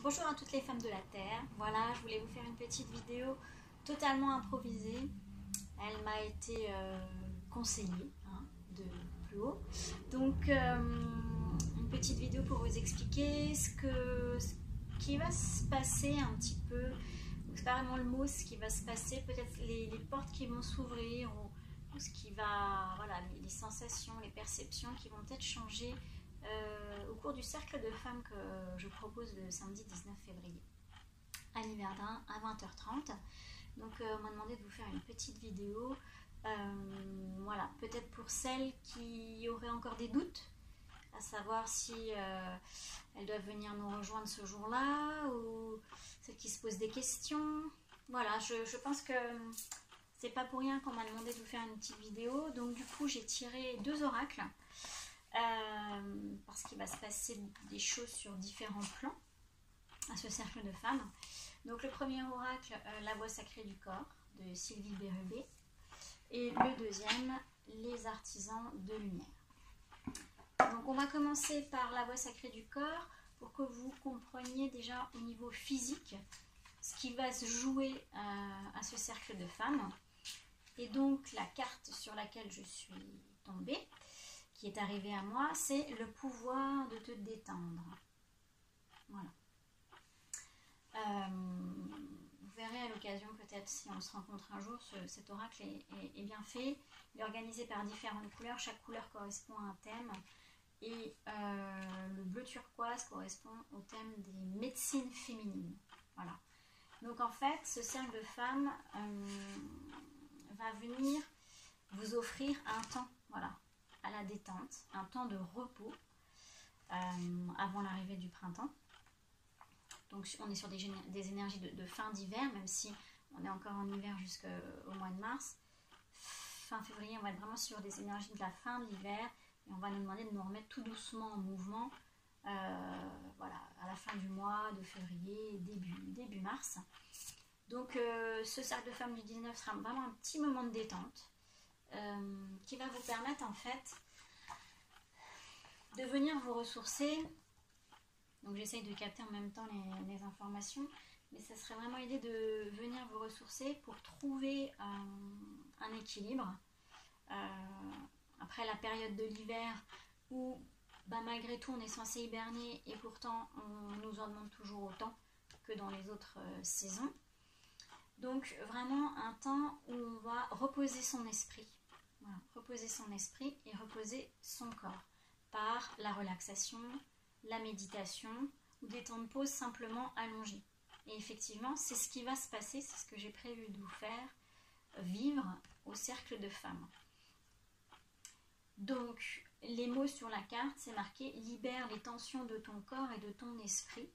Bonjour à toutes les femmes de la Terre. Voilà, je voulais vous faire une petite vidéo totalement improvisée. Elle m'a été conseillée de plus haut. Donc, une petite vidéo pour vous expliquer ce qui va se passer un petit peu. C'est pas vraiment le mot, ce qui va se passer, peut-être les portes qui vont s'ouvrir ou ce qui va, voilà, les sensations, les perceptions qui vont peut-être changer au cours du cercle de femmes que je propose le samedi 19 février à Liverdun à 20h30. Donc on m'a demandé de vous faire une petite vidéo, voilà, peut-être pour celles qui auraient encore des doutes, à savoir si elles doivent venir nous rejoindre ce jour-là, ou celles qui se posent des questions. Voilà, je pense que c'est pas pour rien qu'on m'a demandé de vous faire une petite vidéo. Donc du coup j'ai tiré deux oracles, parce qu'il va se passer des choses sur différents plans à ce cercle de femmes. Donc le premier oracle, la voix sacrée du corps de Sylvie Bérubé, et le deuxième, les artisans de lumière. Donc on va commencer par la voix sacrée du corps pour que vous compreniez déjà au niveau physique ce qui va se jouer à ce cercle de femmes. Et donc la carte sur laquelle je suis tombée, qui est arrivée à moi, c'est le pouvoir de te détendre. Voilà. Vous verrez à l'occasion, peut-être si on se rencontre un jour, cet oracle est bien fait. Il est organisé par différentes couleurs. Chaque couleur correspond à un thème. Et le bleu turquoise correspond au thème des médecines féminines. Voilà. Donc en fait, ce cercle de femmes va venir vous offrir un temps, voilà, à la détente, un temps de repos avant l'arrivée du printemps. Donc on est sur des énergies de fin d'hiver, même si on est encore en hiver jusqu'au mois de mars. Fin février, on va être vraiment sur des énergies de la fin de l'hiver, et on va nous demander de nous remettre tout doucement en mouvement, voilà, à la fin du mois de février, début mars. Donc ce cercle de femmes du 19 sera vraiment un petit moment de détente qui va vous permettre en fait de venir vous ressourcer. Donc j'essaye de capter en même temps les informations, mais ça serait vraiment l'idée de venir vous ressourcer pour trouver un équilibre après la période de l'hiver où malgré tout on est censé hiberner et pourtant on nous en demande toujours autant que dans les autres saisons. Donc vraiment un temps où on va reposer son esprit, voilà, reposer son esprit et reposer son corps par la relaxation, la méditation ou des temps de pause simplement allongés. Et effectivement, c'est ce qui va se passer, c'est ce que j'ai prévu de vous faire vivre au cercle de femmes. Donc, les mots sur la carte, c'est marqué « Libère les tensions de ton corps et de ton esprit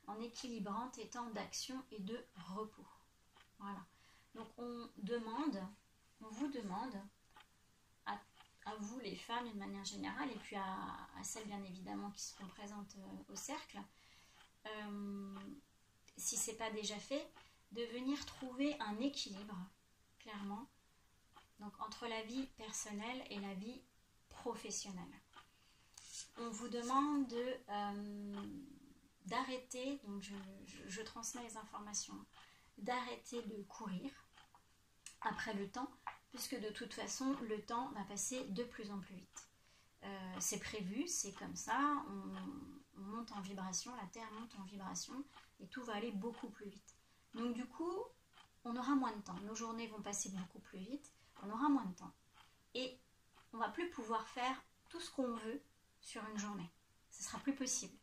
en équilibrant tes temps d'action et de repos. » Voilà. Donc, on vous demande, à vous les femmes d'une manière générale, et puis à celles bien évidemment qui seront présentes au cercle, si ce n'est pas déjà fait, de venir trouver un équilibre, clairement, donc entre la vie personnelle et la vie professionnelle. On vous demande d'arrêter, donc je transmets les informations, d'arrêter de courir après le temps, puisque de toute façon, le temps va passer de plus en plus vite. C'est prévu, c'est comme ça, on monte en vibration, la Terre monte en vibration, et tout va aller beaucoup plus vite. Donc du coup, on aura moins de temps. Nos journées vont passer beaucoup plus vite, on aura moins de temps. Et on ne va plus pouvoir faire tout ce qu'on veut sur une journée. Ce ne sera plus possible.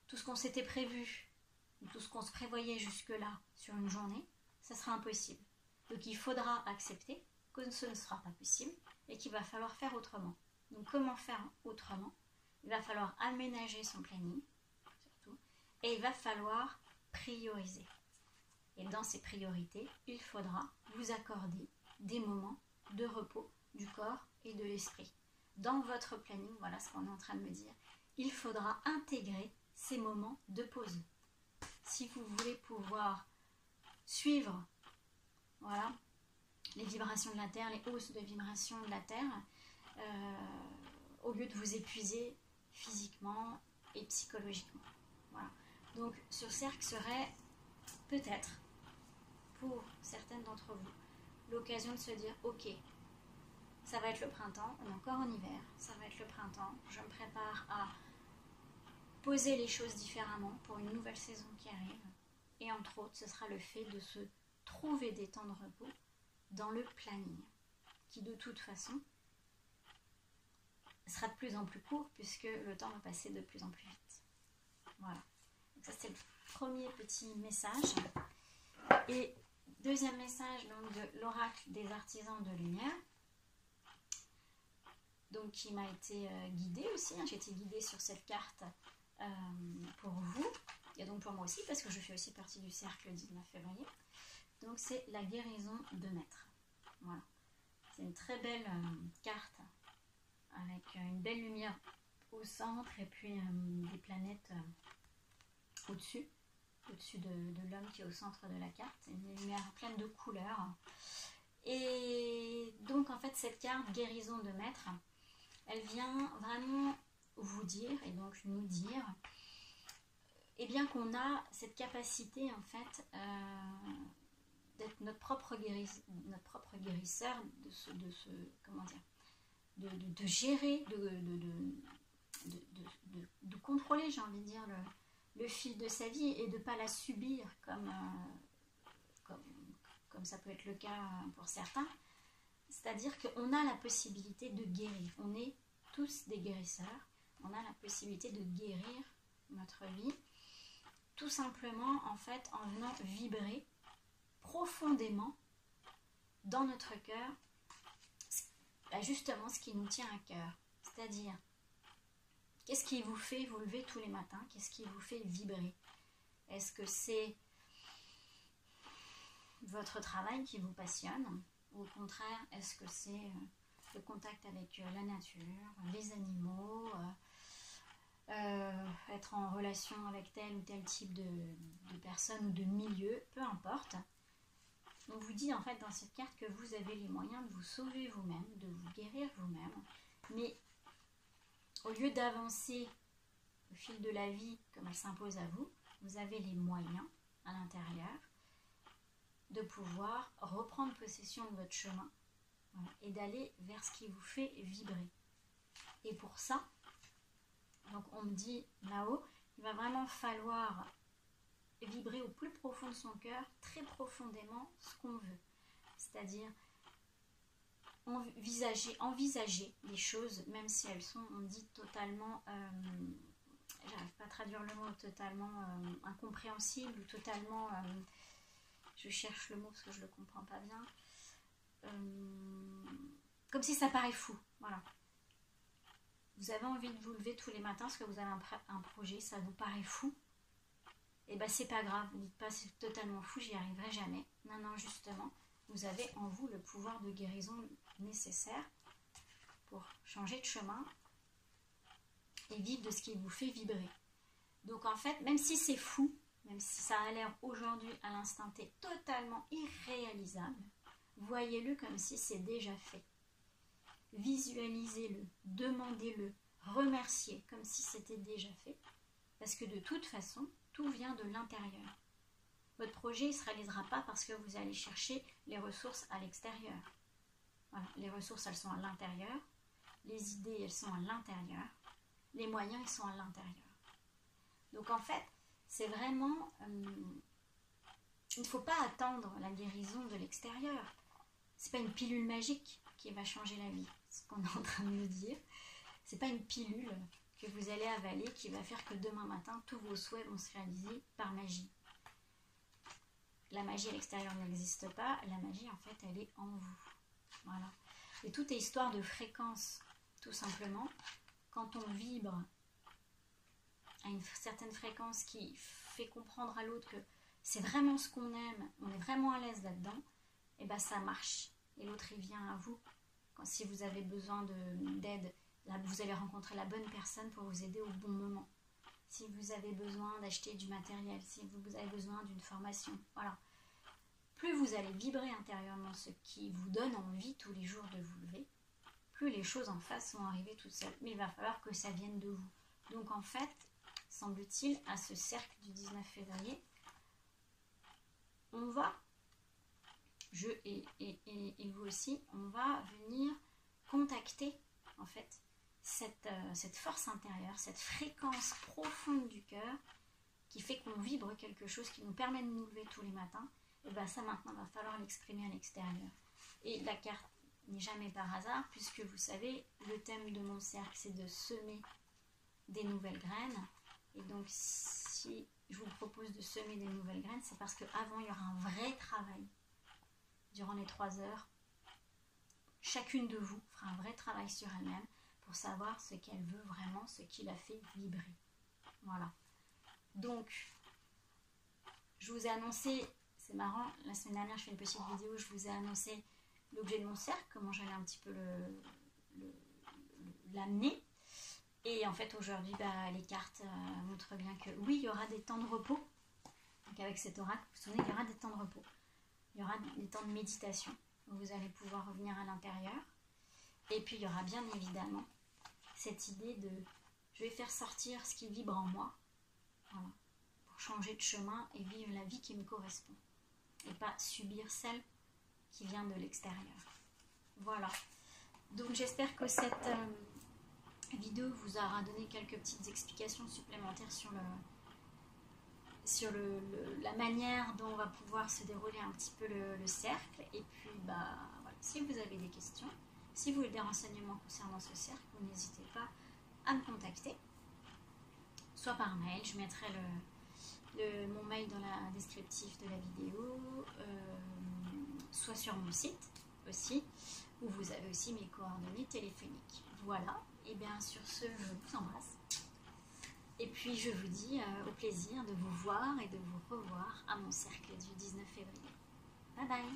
Tout ce qu'on s'était prévu, tout ce qu'on se prévoyait jusque-là sur une journée, ça sera impossible. Donc il faudra accepter que ce ne sera pas possible et qu'il va falloir faire autrement. Donc comment faire autrement? Il va falloir aménager son planning, surtout, et il va falloir prioriser. Et dans ces priorités, il faudra vous accorder des moments de repos du corps et de l'esprit. Dans votre planning, voilà ce qu'on est en train de me dire, il faudra intégrer ces moments de pause. Si vous voulez pouvoir suivre, voilà, les vibrations de la Terre, les hausses de vibrations de la Terre, au lieu de vous épuiser physiquement et psychologiquement. Voilà. Donc ce cercle serait peut-être, pour certaines d'entre vous, l'occasion de se dire ok, ça va être le printemps, on est encore en hiver, ça va être le printemps, je me prépare à poser les choses différemment pour une nouvelle saison qui arrive. Et entre autres, ce sera le fait de se trouver des temps de repos dans le planning, qui de toute façon sera de plus en plus court puisque le temps va passer de plus en plus vite. Voilà. Donc ça c'est le premier petit message. Et deuxième message donc, de l'oracle des artisans de lumière, donc qui m'a été guidée aussi. J'ai été guidée sur cette carte pour vous et donc pour moi aussi parce que je fais aussi partie du cercle 19 février. Donc c'est la guérison de maître. Voilà. C'est une très belle carte avec une belle lumière au centre et puis des planètes au-dessus de l'homme qui est au centre de la carte. Une lumière pleine de couleurs. Et donc en fait cette carte guérison de maître, elle vient vraiment vous dire et donc nous dire eh bien qu'on a cette capacité en fait d'être notre propre guérisseur, comment dire, de gérer, de contrôler, j'ai envie de dire, le fil de sa vie et de ne pas la subir comme ça peut être le cas pour certains. C'est-à-dire qu'on a la possibilité de guérir. On est tous des guérisseurs. On a la possibilité de guérir notre vie tout simplement en fait en venant vibrer profondément dans notre cœur justement ce qui nous tient à cœur. C'est-à-dire, qu'est-ce qui vous fait vous lever tous les matins? Qu'est-ce qui vous fait vibrer? Est-ce que c'est votre travail qui vous passionne? Ou au contraire, est-ce que c'est le contact avec la nature, les animaux, être en relation avec tel ou tel type de personnes ou de milieu, peu importe. On vous dit en fait dans cette carte que vous avez les moyens de vous sauver vous-même, de vous guérir vous-même, mais au lieu d'avancer au fil de la vie comme elle s'impose à vous, vous avez les moyens à l'intérieur de pouvoir reprendre possession de votre chemin, voilà, et d'aller vers ce qui vous fait vibrer. Et pour ça, donc on me dit là-haut, il va vraiment falloir vibrer au plus profond de son cœur, très profondément, ce qu'on veut. C'est-à-dire envisager les choses, même si elles sont, on dit, totalement, j'arrive pas à traduire le mot, totalement incompréhensibles, ou totalement, je cherche le mot parce que je le comprends pas bien, comme si ça paraît fou, voilà. Vous avez envie de vous lever tous les matins parce que vous avez un projet, ça vous paraît fou, et bien c'est pas grave, ne dites pas c'est totalement fou, j'y arriverai jamais. Non, non, justement, vous avez en vous le pouvoir de guérison nécessaire pour changer de chemin et vivre de ce qui vous fait vibrer. Donc en fait, même si c'est fou, même si ça a l'air aujourd'hui à l'instant T totalement irréalisable, voyez-le comme si c'est déjà fait. Visualisez-le, demandez-le, remerciez comme si c'était déjà fait, parce que de toute façon, tout vient de l'intérieur. Votre projet ne se réalisera pas parce que vous allez chercher les ressources à l'extérieur. Voilà, les ressources, elles sont à l'intérieur, les idées, elles sont à l'intérieur, les moyens, ils sont à l'intérieur. Donc en fait, c'est vraiment... il ne faut pas attendre la guérison de l'extérieur. Ce n'est pas une pilule magique qui va changer la vie, ce qu'on est en train de me dire. Ce n'est pas une pilule que vous allez avaler qui va faire que demain matin, tous vos souhaits vont se réaliser par magie. La magie à l'extérieur n'existe pas, la magie en fait elle est en vous. Voilà. Et tout est histoire de fréquence, tout simplement. Quand on vibre à une certaine fréquence qui fait comprendre à l'autre que c'est vraiment ce qu'on aime, on est vraiment à l'aise là-dedans, et bien ça marche. Et l'autre il vient à vous. Si vous avez besoin d'aide, là vous allez rencontrer la bonne personne pour vous aider au bon moment. Si vous avez besoin d'acheter du matériel, si vous avez besoin d'une formation, voilà. Plus vous allez vibrer intérieurement ce qui vous donne envie tous les jours de vous lever, plus les choses en face vont arriver toutes seules. Mais il va falloir que ça vienne de vous. Donc en fait, semble-t-il, à ce cercle du 19 février. On va, et vous aussi, on va venir contacter en fait cette force intérieure, cette fréquence profonde du cœur qui fait qu'on vibre quelque chose qui nous permet de nous lever tous les matins. Et bien ça maintenant, il va falloir l'exprimer à l'extérieur. Et la carte n'est jamais par hasard, puisque vous savez, le thème de mon cercle, c'est de semer des nouvelles graines. Et donc, si je vous propose de semer des nouvelles graines, c'est parce qu'avant, il y aura un vrai travail. Durant les 3 heures, chacune de vous fera un vrai travail sur elle-même pour savoir ce qu'elle veut vraiment, ce qui la fait vibrer. Voilà. Donc, je vous ai annoncé, c'est marrant, la semaine dernière, je fais une petite vidéo, je vous ai annoncé l'objet de mon cercle, comment j'allais un petit peu l'amener. Et en fait, aujourd'hui, les cartes montrent bien que oui, il y aura des temps de repos. Donc avec cet oracle, vous vous souvenez, il y aura des temps de repos. Il y aura des temps de méditation, où vous allez pouvoir revenir à l'intérieur. Et puis, il y aura bien évidemment cette idée de je vais faire sortir ce qui vibre en moi, voilà, pour changer de chemin et vivre la vie qui me correspond. Et pas subir celle qui vient de l'extérieur. Voilà. Donc j'espère que cette vidéo vous aura donné quelques petites explications supplémentaires sur la manière dont on va pouvoir se dérouler un petit peu le cercle. Et puis voilà, si vous avez des questions, si vous voulez des renseignements concernant ce cercle, vous n'hésitez pas à me contacter, soit par mail, je mettrai mon mail dans la descriptif de la vidéo, soit sur mon site aussi, où vous avez aussi mes coordonnées téléphoniques. Voilà, et bien sur ce, je vous embrasse. Et puis je vous dis au plaisir de vous voir et de vous revoir à mon cercle du 19 février. Bye bye!